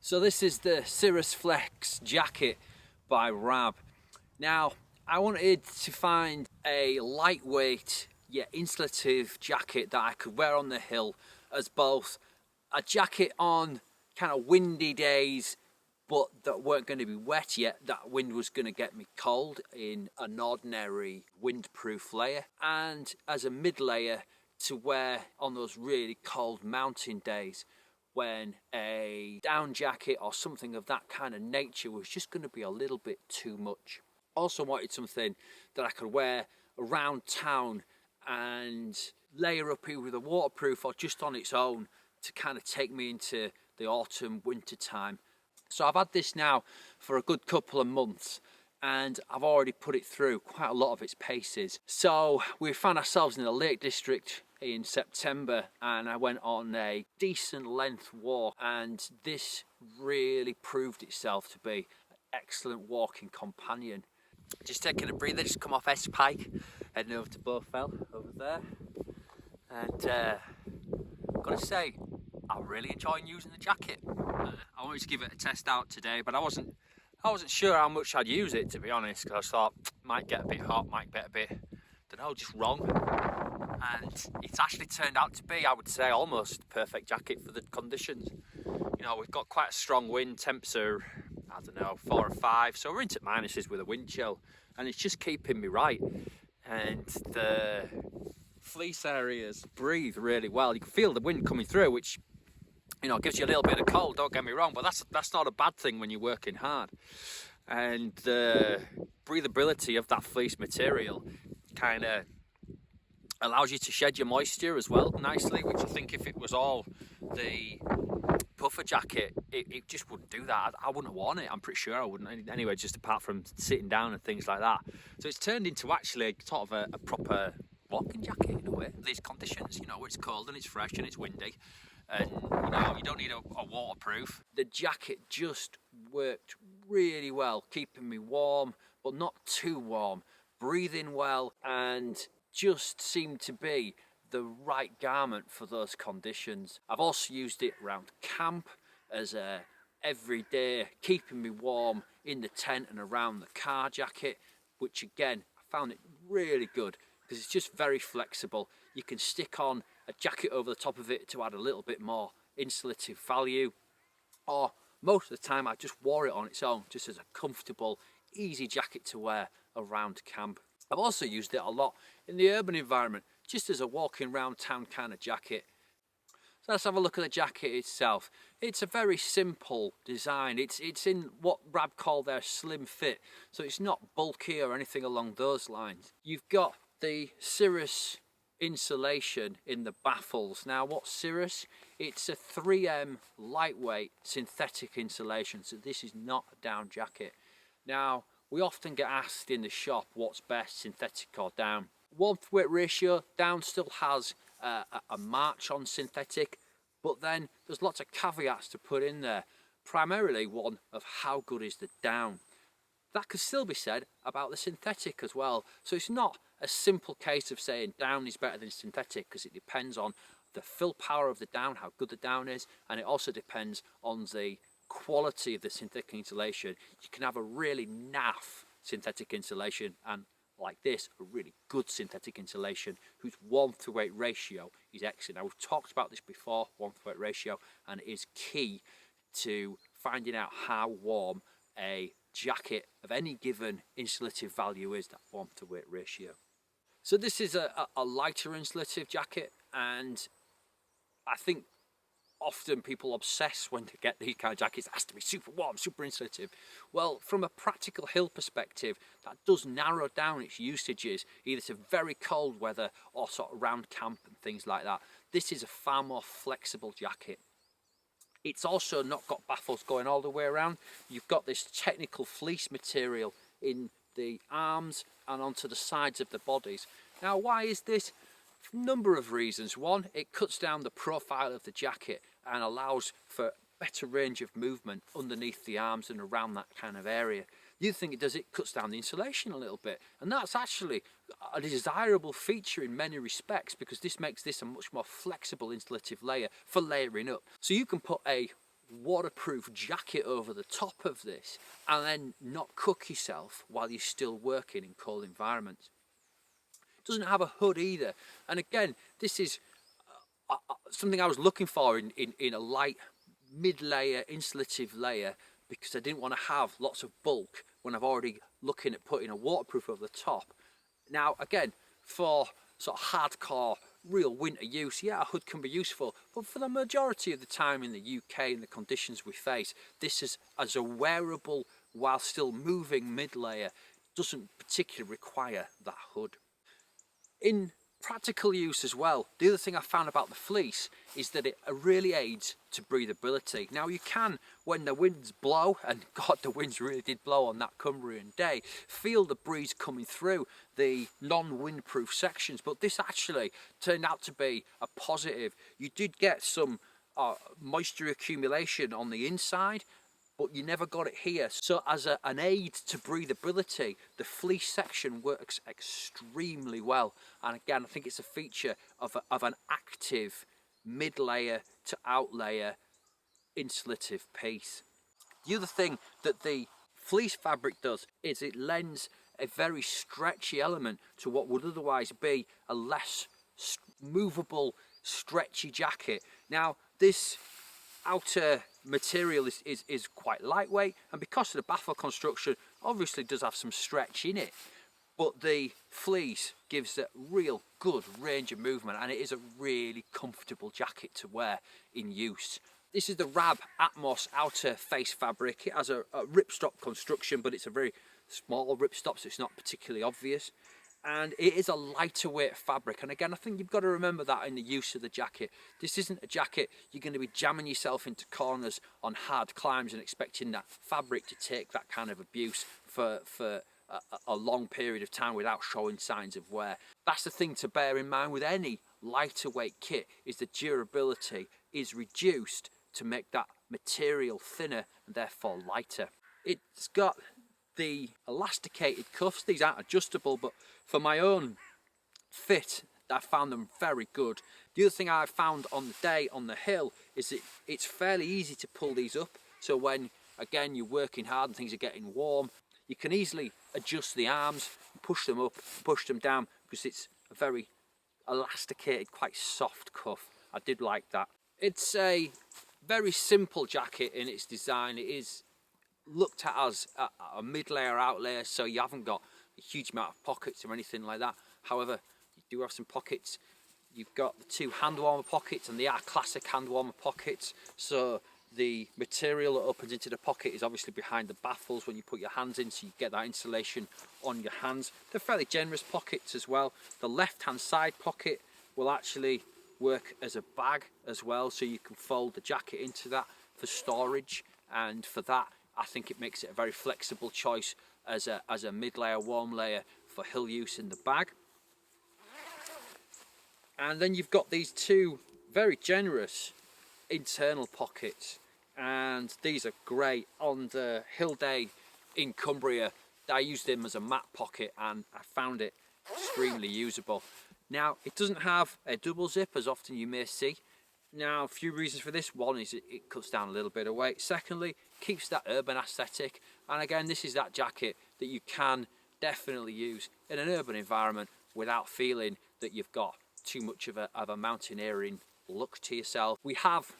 So this is the Cirrus Flex Jacket by Rab. Now, I wanted to find a lightweight yet insulative jacket that I could wear on the hill as both a jacket on kind of windy days but that weren't going to be wet yet. That wind was going to get me cold in an ordinary windproof layer, and as a mid layer to wear on those really cold mountain days when a down jacket or something of that kind of nature was just going to be a little bit too much. Also wanted something that I could wear around town and layer up either with a waterproof or just on its own to kind of take me into the autumn winter time. So I've had this now for a good couple of months and I've already put it through quite a lot of its paces. So we found ourselves in the Lake District in September and I went on a decent length walk, and this really proved itself to be an excellent walking companion. Just taking a breather, just come off S Pike, heading over to Bowfell over there, and I've got to say, I'm really enjoying using the jacket. I wanted to give it a test out today, but I wasn't sure how much I'd use it, to be honest, because I thought might get a bit hot, might get a bit, don't know, just wrong. And it's actually turned out to be, I would say, almost the perfect jacket for the conditions. You know, we've got quite a strong wind, temps are, I don't know, 4 or 5, so we're into minuses with a wind chill, and it's just keeping me right. And the fleece areas breathe really well. You can feel the wind coming through, which, you know, gives you a little bit of cold, don't get me wrong, but that's not a bad thing when you're working hard. And the breathability of that fleece material kind of allows you to shed your moisture as well nicely, which I think if it was all the puffer jacket, it just wouldn't do that. I wouldn't have worn it, I'm pretty sure I wouldn't anyway, just apart from sitting down and things like that. So it's turned into actually sort of a proper walking jacket in a way. These conditions, you know, it's cold and it's fresh and it's windy, and you know, you don't need a waterproof. The jacket just worked really well, keeping me warm but not too warm, breathing well, and just seemed to be the right garment for those conditions. I've also used it around camp as a everyday, keeping me warm in the tent and around the car jacket, which again, I found it really good because it's just very flexible. You can stick on a jacket over the top of it to add a little bit more insulative value, or most of the time I just wore it on its own, just as a comfortable, easy jacket to wear around camp. I've also used it a lot in the urban environment, just as a walking around town kind of jacket. So let's have a look at the jacket itself. It's a very simple design. It's in what Rab call their slim fit, so it's not bulky or anything along those lines. You've got the Cirrus insulation in the baffles. Now, what's Cirrus? It's a 3M lightweight synthetic insulation, so this is not a down jacket. Now, we often get asked in the shop what's best, synthetic or down. Warmth weight ratio, down still has a march on synthetic, but then there's lots of caveats to put in there. Primarily one of how good is the down. That could still be said about the synthetic as well. So it's not a simple case of saying down is better than synthetic, because it depends on the fill power of the down, how good the down is, and it also depends on the quality of the synthetic insulation. You can have a really naff synthetic insulation and, like this, a really good synthetic insulation whose warmth to weight ratio is excellent. Now, we've talked about this before, warmth to weight ratio, and it is key to finding out how warm a jacket of any given insulative value is, that warmth to weight ratio. So this is a lighter insulative jacket, and I think often people obsess when they get these kind of jackets. It has to be super warm, super insulative. Well, from a practical hill perspective, that does narrow down its usages, either to very cold weather or sort of around camp and things like that. This is a far more flexible jacket. It's also not got baffles going all the way around. You've got this technical fleece material in the arms and onto the sides of the bodies. Now, why is this? For a number of reasons. One, it cuts down the profile of the jacket and allows for better range of movement underneath the arms and around that kind of area. The other thing it does, it cuts down the insulation a little bit, and that's actually a desirable feature in many respects, because this makes this a much more flexible insulative layer for layering up. So you can put a waterproof jacket over the top of this and then not cook yourself while you're still working in cold environments. It doesn't have a hood either, and again, this is something I was looking for in a light mid-layer insulative layer, because I didn't want to have lots of bulk when I've already looking at putting a waterproof over the top. Now again, for sort of hardcore real winter use, yeah, a hood can be useful, but for the majority of the time in the UK and the conditions we face, this is as a wearable while still moving mid-layer, doesn't particularly require that hood. In practical use as well, the other thing I found about the fleece is that it really aids to breathability. Now you can, when the winds blow, and God, the winds really did blow on that Cumbrian day, feel the breeze coming through the non-windproof sections, but this actually turned out to be a positive. You did get some moisture accumulation on the inside, but you never got it here. So as an aid to breathability, the fleece section works extremely well. And again, I think it's a feature of an active mid-layer to out-layer insulative piece. The other thing that the fleece fabric does is it lends a very stretchy element to what would otherwise be a less movable, stretchy jacket. Now, this outer material is quite lightweight, and because of the baffle construction, obviously does have some stretch in it, but the fleece gives a real good range of movement, and it is a really comfortable jacket to wear in use. This is the Rab Atmos outer face fabric. It has a ripstop construction, but it's a very small ripstop, so it's not particularly obvious. And it is a lighter weight fabric, and again, I think you've got to remember that in the use of the jacket. This isn't a jacket you're going to be jamming yourself into corners on hard climbs and expecting that fabric to take that kind of abuse for a long period of time without showing signs of wear. That's the thing to bear in mind with any lighter weight kit, is the durability is reduced to make that material thinner and therefore lighter. It's got the elasticated cuffs. These aren't adjustable, but for my own fit, I found them very good. The other thing I found on the day on the hill is that it's fairly easy to pull these up. So when, again, you're working hard and things are getting warm, you can easily adjust the arms, push them up, push them down, because it's a very elasticated, quite soft cuff. I did like that. It's a very simple jacket in its design. It is looked at as a mid-layer out-layer, so you haven't got a huge amount of pockets or anything like that. However, you do have some pockets. You've got the two hand warmer pockets, and they are classic hand warmer pockets, so the material that opens into the pocket is obviously behind the baffles when you put your hands in, so you get that insulation on your hands. They're fairly generous pockets as well. The left hand side pocket will actually work as a bag as well, so you can fold the jacket into that for storage, and for that I think it makes it a very flexible choice as a mid-layer, warm layer for hill use in the bag. And then you've got these two very generous internal pockets, and these are great. On the hill day in Cumbria, I used them as a mat pocket and I found it extremely usable. Now, it doesn't have a double zip as often you may see. Now, a few reasons for this. One is it cuts down a little bit of weight. Secondly, keeps that urban aesthetic. And again, this is that jacket that you can definitely use in an urban environment without feeling that you've got too much of a mountaineering look to yourself. We have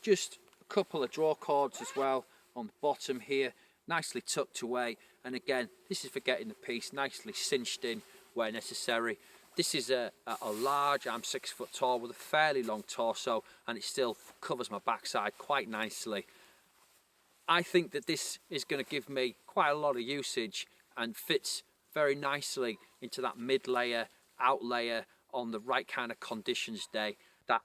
just a couple of draw cords as well on the bottom here, nicely tucked away. And again, this is for getting the piece nicely cinched in where necessary. This is a large, I'm 6 foot tall with a fairly long torso, and it still covers my backside quite nicely. I think that this is going to give me quite a lot of usage and fits very nicely into that mid-layer, out-layer on the right kind of conditions day. That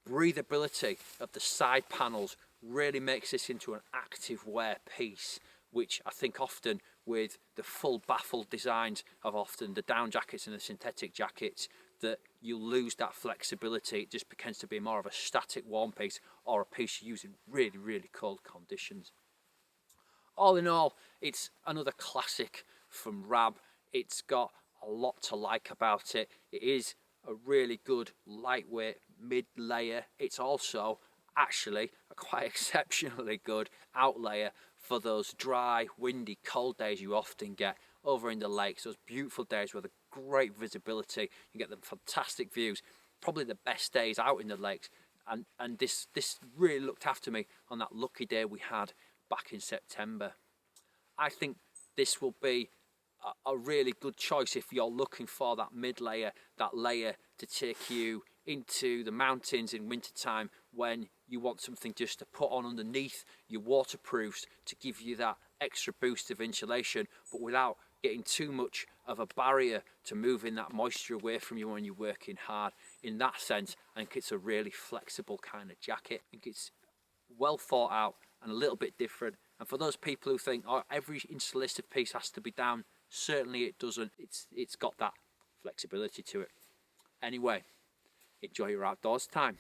breathability of the side panels really makes this into an active wear piece, which I think often with the full baffle designs of often the down jackets and the synthetic jackets, that you lose that flexibility. It just begins to be more of a static warm piece or a piece you use in really, really cold conditions. All in all, it's another classic from Rab. It's got a lot to like about it. It is a really good lightweight mid-layer. It's also actually a quite exceptionally good outlayer for those dry, windy, cold days you often get over in the lakes. Those beautiful days with a great visibility, you get them fantastic views, probably the best days out in the lakes. And this really looked after me on that lucky day we had back in September. I think this will be a really good choice if you're looking for that mid layer, that layer to take you into the mountains in wintertime when you want something just to put on underneath your waterproofs to give you that extra boost of insulation, but without getting too much of a barrier to moving that moisture away from you when you're working hard. In that sense, I think it's a really flexible kind of jacket. I think it's well thought out and a little bit different. And for those people who think, oh, every insulative piece has to be down, certainly it doesn't. It's got that flexibility to it. Anyway, enjoy your outdoors time.